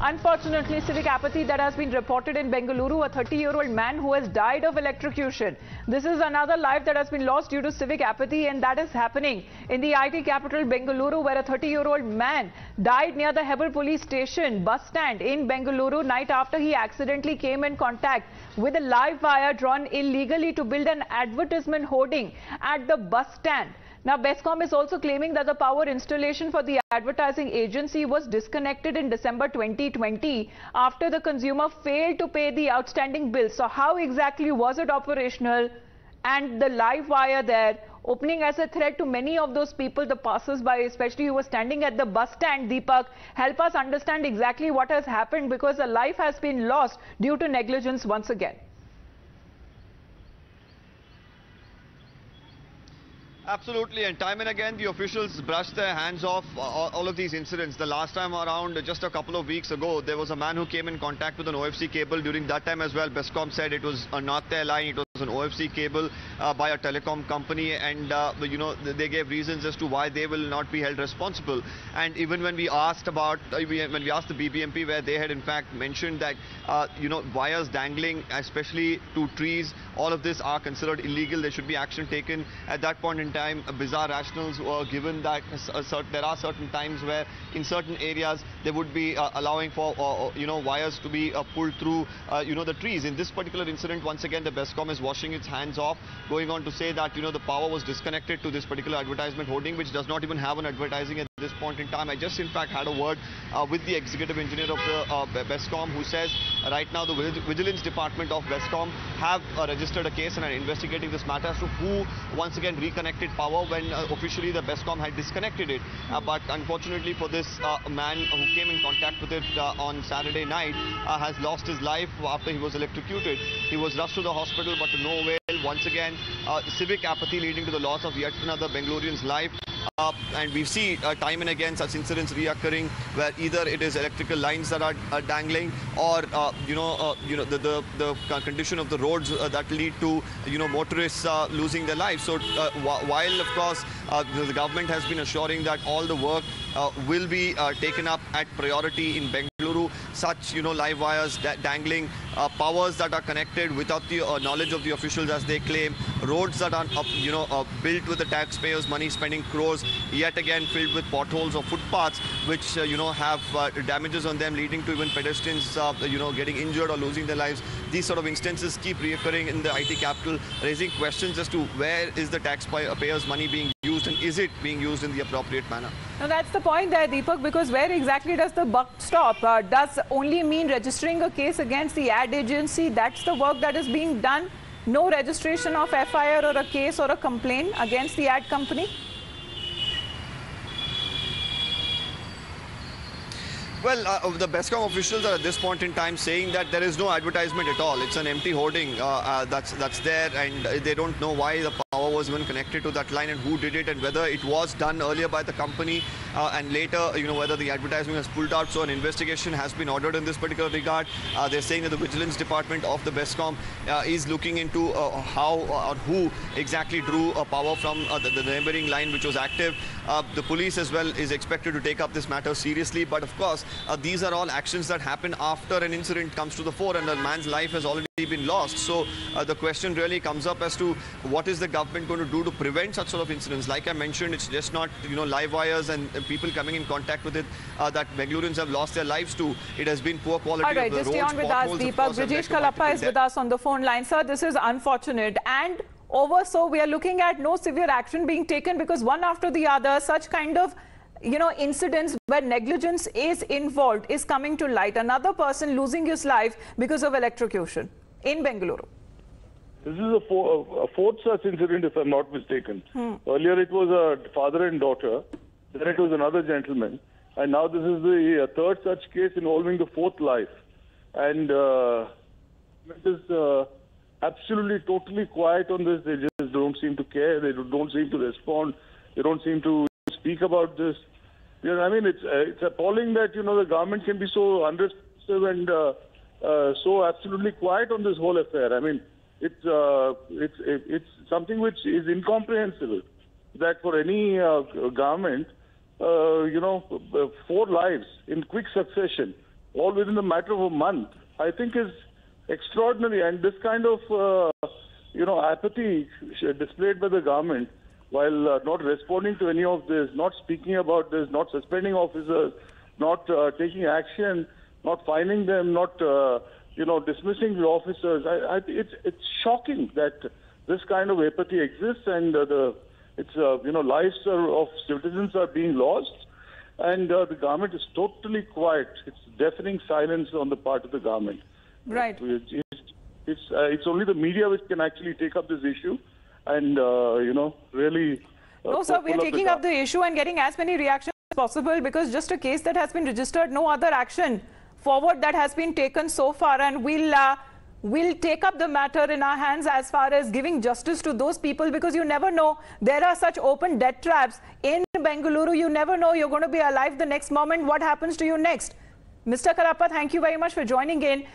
Unfortunately, civic apathy that has been reported in Bengaluru, a 30-year-old man who has died of electrocution. This is another life that has been lost due to civic apathy, and that is happening in the IT capital Bengaluru, where a 30-year-old man died near the Hebbal police station bus stand in Bengaluru night after he accidentally came in contact with a live wire drawn illegally to build an advertisement hoarding at the bus stand. Now, Bescom is also claiming that the power installation for the advertising agency was disconnected in December 2020 after the consumer failed to pay the outstanding bill. So how exactly was it operational? And the live wire there opening as a threat to many of those people, the passers-by, especially who were standing at the bus stand. Deepak, help us understand exactly what has happened, because a life has been lost due to negligence once again. Absolutely, and time and again the officials brushed their hands off all of these incidents. The last time around, just a couple of weeks ago, there was a man who came in contact with an OFC cable. During that time as well, Bescom said it was not their line, it was an OFC cable by a telecom company, and they gave reasons as to why they will not be held responsible. And even when we asked about the BBMP, where they had in fact mentioned that wires dangling, especially to trees, all of this are considered illegal. There should be action taken. At that point in time, bizarre rationals were given that there are certain times where in certain areas they would be allowing for wires to be pulled through the trees. In this particular incident, once again the Bescom is washing its hands off, going on to say that the power was disconnected to this particular advertisement hoarding, which does not even have an advertising at this point in time. I just in fact had a word with the executive engineer of the Bescom, who says right now the vigilance department of Bescom have registered a case and are investigating this matter as to who once again reconnected power when officially the Bescom had disconnected it. But unfortunately for this man who came in contact with it on Saturday night has lost his life after he was electrocuted. He was rushed to the hospital, but to no avail. Once again, civic apathy leading to the loss of yet another Bengalurian's life. And we see time and again such incidents reoccurring, where either it is electrical lines that are dangling, or the condition of the roads that lead to motorists losing their lives. So while of course the government has been assuring that all the work will be taken up at priority in Bengaluru, such live wires dangling, powers that are connected without the knowledge of the officials, as they claim, roads that are built with the taxpayers' money, spending crores, yet again filled with potholes or footpaths which have damages on them, leading to even pedestrians getting injured or losing their lives. These sort of instances keep reoccurring in the IT capital, raising questions as to where is the taxpayers' money being used, and is it being used in the appropriate manner? Now that's the point there, Deepak, because where exactly does the buck stop? Does only mean registering a case against the ad agency? That's the work that is being done? No registration of FIR or a case or a complaint against the ad company? Well, the Bescom officials are at this point in time saying that there is no advertisement at all. It's an empty hoarding that's there, and they don't know why the power was even connected to that line and who did it, and whether it was done earlier by the company and later, whether the advertisement has pulled out. So an investigation has been ordered in this particular regard. They're saying that the vigilance department of the Bescom is looking into how or who exactly drew power from the neighboring line which was active. The police as well is expected to take up this matter seriously, but of course these are all actions that happen after an incident comes to the fore and a man's life has already been lost. So the question really comes up as to what is the government going to do to prevent such sort of incidents. Like I mentioned, it's just not live wires and people coming in contact with it that Bengalurians have lost their lives to. It has been poor quality of the roads. All right, just stay on with us, Deepak. Brijesh Kalappa is with us on the phone line. Sir, this is unfortunate and over. So we are looking at no severe action being taken, because one after the other such kind of incidents where negligence is involved is coming to light. Another person losing his life because of electrocution in Bengaluru. This is a fourth such incident, if I'm not mistaken. Earlier it was a father and daughter, then it was another gentleman, and now this is the third such case involving the fourth life. And it is absolutely totally quiet on this. They just don't seem to care. They don't seem to respond. They don't seem to speak about this. I mean, it's appalling that the government can be so unresponsive and so absolutely quiet on this whole affair. I mean, it's something which is incomprehensible that for any government, 4 lives in quick succession all within a matter of a month, I think is extraordinary. And this kind of, apathy displayed by the government, while not responding to any of this, not speaking about this, not suspending officers, not taking action, not fining them, not dismissing the officers. It's shocking that this kind of apathy exists, and lives of citizens are being lost, and the government is totally quiet. It's deafening silence on the part of the government. Right. It's only the media which can actually take up this issue and really. No, sir, we are taking up the issue and getting as many reactions as possible, because just a case that has been registered, no other action forward that has been taken so far, and we'll take up the matter in our hands as far as giving justice to those people, because you never know. There are such open death traps in Bengaluru. You never know you're going to be alive the next moment. What happens to you next? Mr. Karappa, thank you very much for joining in.